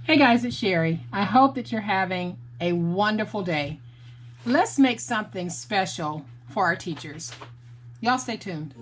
Hey guys, it's Sherry. I hope that you're having a wonderful day. Let's make something special for our teachers. Y'all stay tuned.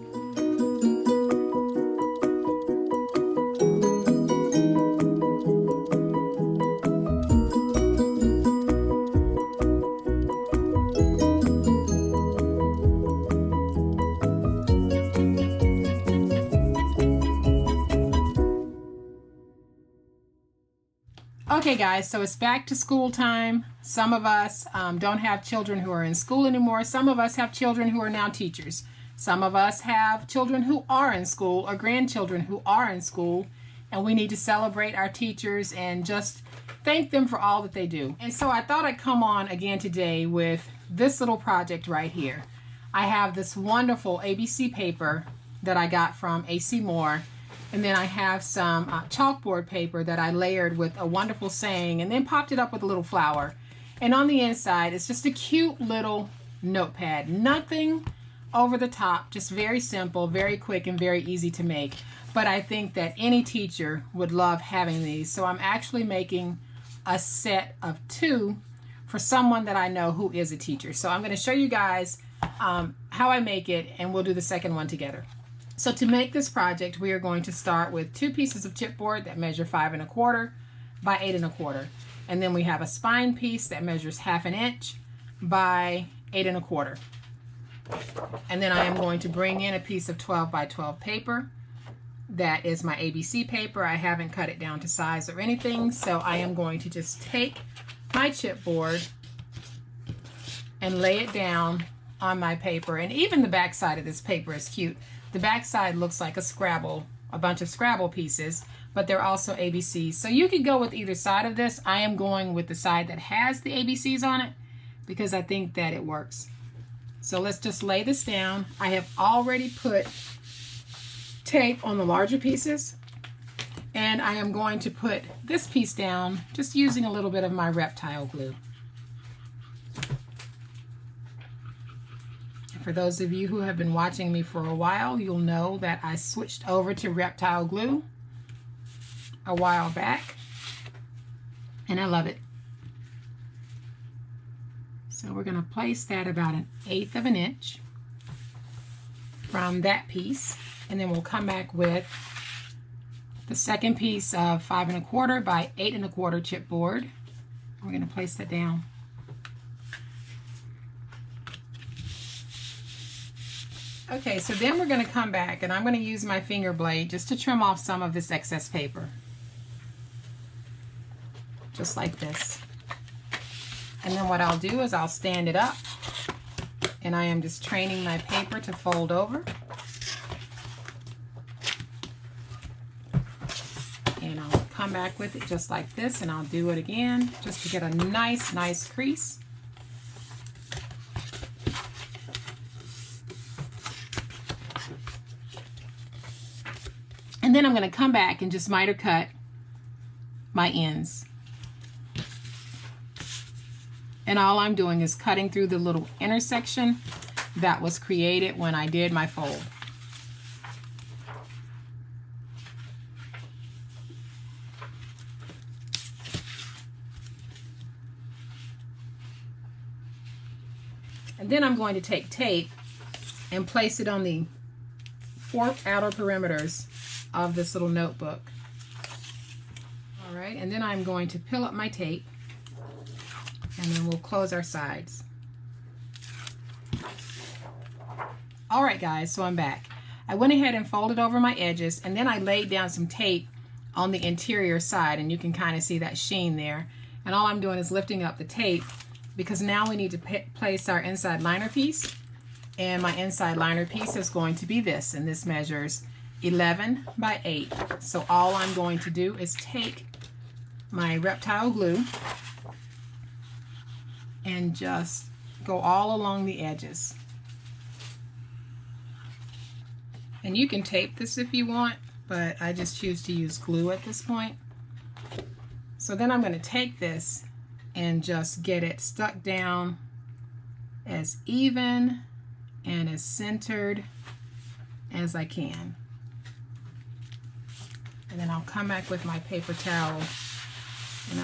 Okay guys, so it's back to school time. Some of us don't have children who are in school anymore. Some of us have children who are now teachers. Some of us have children who are in school or grandchildren who are in school, and we need to celebrate our teachers and just thank them for all that they do. And so I thought I'd come on again today with this little project right here. I have this wonderful ABC paper that I got from AC Moore. And then I have some chalkboard paper that I layered with a wonderful saying and then popped it up with a little flower. And on the inside, it's just a cute little notepad. Nothing over the top, just very simple, very quick, and very easy to make. But I think that any teacher would love having these. So I'm actually making a set of 2 for someone that I know who is a teacher. So I'm going to show you guys how I make it, and we'll do the second one together. So to make this project, we are going to start with 2 pieces of chipboard that measure 5 1/4 by 8 1/4. And then we have a spine piece that measures 1/2 inch by 8 1/4. And then I am going to bring in a piece of 12 by 12 paper. That is my ABC paper. I haven't cut it down to size or anything. So I am going to just take my chipboard and lay it down on my paper. And even the back side of this paper is cute. The back side looks like a bunch of Scrabble pieces, but they're also ABCs. So you could go with either side of this. I am going with the side that has the ABCs on it because I think that it works. So let's just lay this down. I have already put tape on the larger pieces, and I am going to put this piece down just using a little bit of my Reptile glue. For those of you who have been watching me for a while, you'll know that I switched over to Reptile glue a while back, and I love it. So we're going to place that about 1/8 of an inch from that piece, and then we'll come back with the second piece of 5 1/4 by 8 1/4 chipboard. We're going to place that down. Okay, so then we're going to come back, and I'm going to use my finger blade just to trim off some of this excess paper. Just like this. And then what I'll do is I'll stand it up, and I am just training my paper to fold over. And I'll come back with it just like this, and I'll do it again just to get a nice crease. And then I'm going to come back and just miter cut my ends. And all I'm doing is cutting through the little intersection that was created when I did my fold. And then I'm going to take tape and place it on the 4 outer perimeters of this little notebook. All right, and then I'm going to peel up my tape, and then we'll close our sides. All right guys, so I'm back. I went ahead and folded over my edges, and then I laid down some tape on the interior side, and you can kind of see that sheen there. And all I'm doing is lifting up the tape because now we need to place our inside liner piece. And my inside liner piece is going to be this, and this measures 11 by 8. So all I'm going to do is take my Reptile glue and just go all along the edges. And you can tape this if you want, but I just choose to use glue at this point. So then I'm going to take this and just get it stuck down as even and as centered as I can. And then I'll come back with my paper towel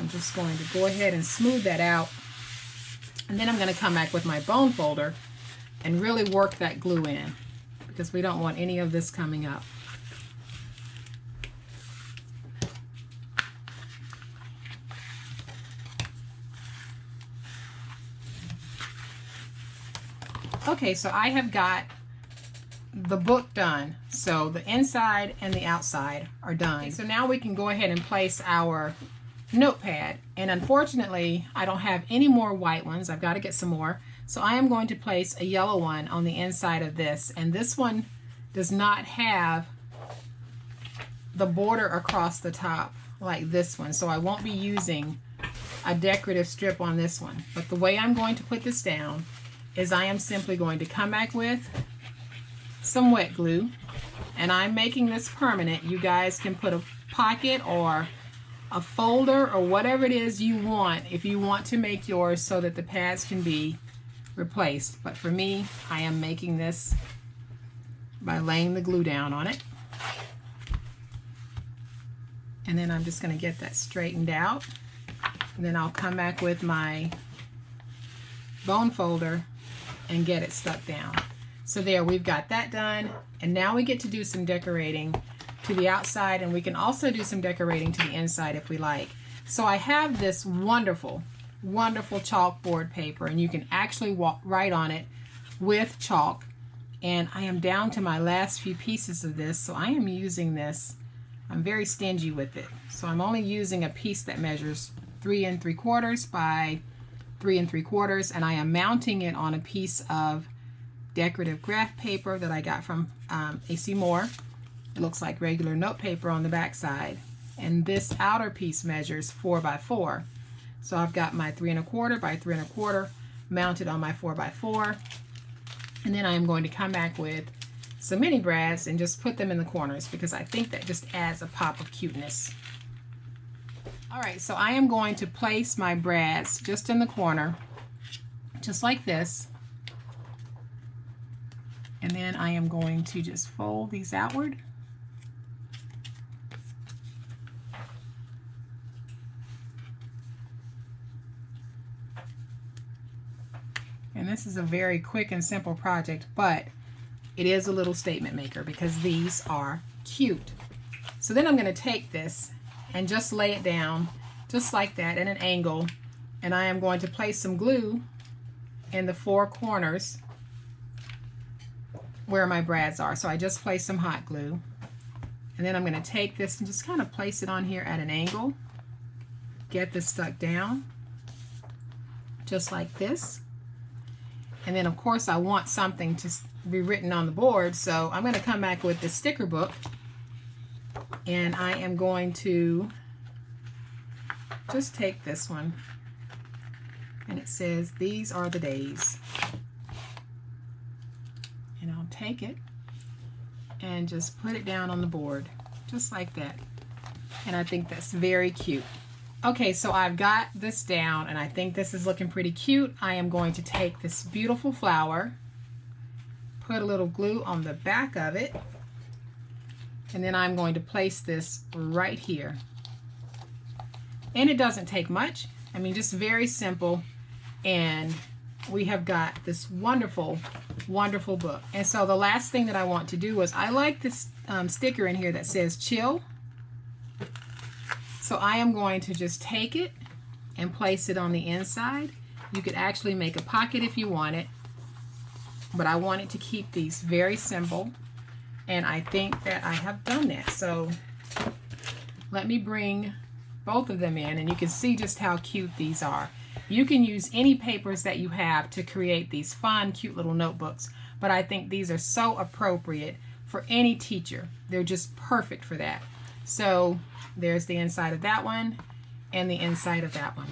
I'm just going to go ahead and smooth that out. And then I'm going to come back with my bone folder and really work that glue in, because we don't want any of this coming up. Okay, so I have got the book done. So the inside and the outside are done. Okay, so now we can go ahead and place our notepad. And unfortunately, I don't have any more white ones. I've got to get some more. So I am going to place a yellow one on the inside of this. And this one does not have the border across the top like this one. So I won't be using a decorative strip on this one. But the way I'm going to put this down is I am simply going to come back with some wet glue, and I'm making this permanent. You guys can put a pocket or a folder or whatever it is you want if you want to make yours so that the pads can be replaced. But for me, I am making this by laying the glue down on it. And then I'm just going to get that straightened out. And then I'll come back with my bone folder and get it stuck down. So there, we've got that done. And now we get to do some decorating to the outside, and we can also do some decorating to the inside if we like. So I have this wonderful, wonderful chalkboard paper, and you can actually write on it with chalk. And I am down to my last few pieces of this, so I am using this. I'm very stingy with it. So I'm only using a piece that measures 3 3/4 by 3 3/4, and I am mounting it on a piece of decorative graph paper that I got from A.C. Moore. It looks like regular note paper on the back side, and this outer piece measures 4 by 4. So I've got my 3 1/4 by 3 1/4 mounted on my 4 by 4, and then I'm going to come back with some mini brads and just put them in the corners, because I think that just adds a pop of cuteness. Alright, so I am going to place my brads just in the corner, just like this. And then I am going to just fold these outward. And this is a very quick and simple project, but it is a little statement maker because these are cute. So then I'm going to take this and just lay it down just like that at an angle, and I am going to place some glue in the 4 corners where my brads are. So I just placed some hot glue, and then I'm going to take this and just kind of place it on here at an angle, get this stuck down just like this. And then of course I want something to be written on the board, so I'm going to come back with the sticker book, and I am going to just take this one, and it says these are the days, and I'll take it and just put it down on the board just like that, and I think that's very cute. Okay, so I've got this down, and I think this is looking pretty cute. I am going to take this beautiful flower, put a little glue on the back of it, and then I'm going to place this right here. And it doesn't take much. I mean, just very simple, and we have got this wonderful, wonderful book. And so the last thing that I want to do is, I like this sticker in here that says chill. So I am going to just take it and place it on the inside. You could actually make a pocket if you want it, but I wanted to keep these very simple, and I think that I have done that. So let me bring both of them in, and you can see just how cute these are. You can use any papers that you have to create these fun, cute little notebooks, but I think these are so appropriate for any teacher. They're just perfect for that. So there's the inside of that one and the inside of that one.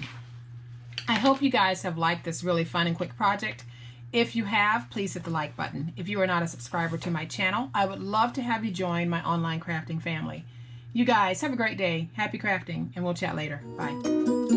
I hope you guys have liked this really fun and quick project. If you have, please hit the like button. If you are not a subscriber to my channel, I would love to have you join my online crafting family. You guys have a great day. Happy crafting, and we'll chat later. Bye.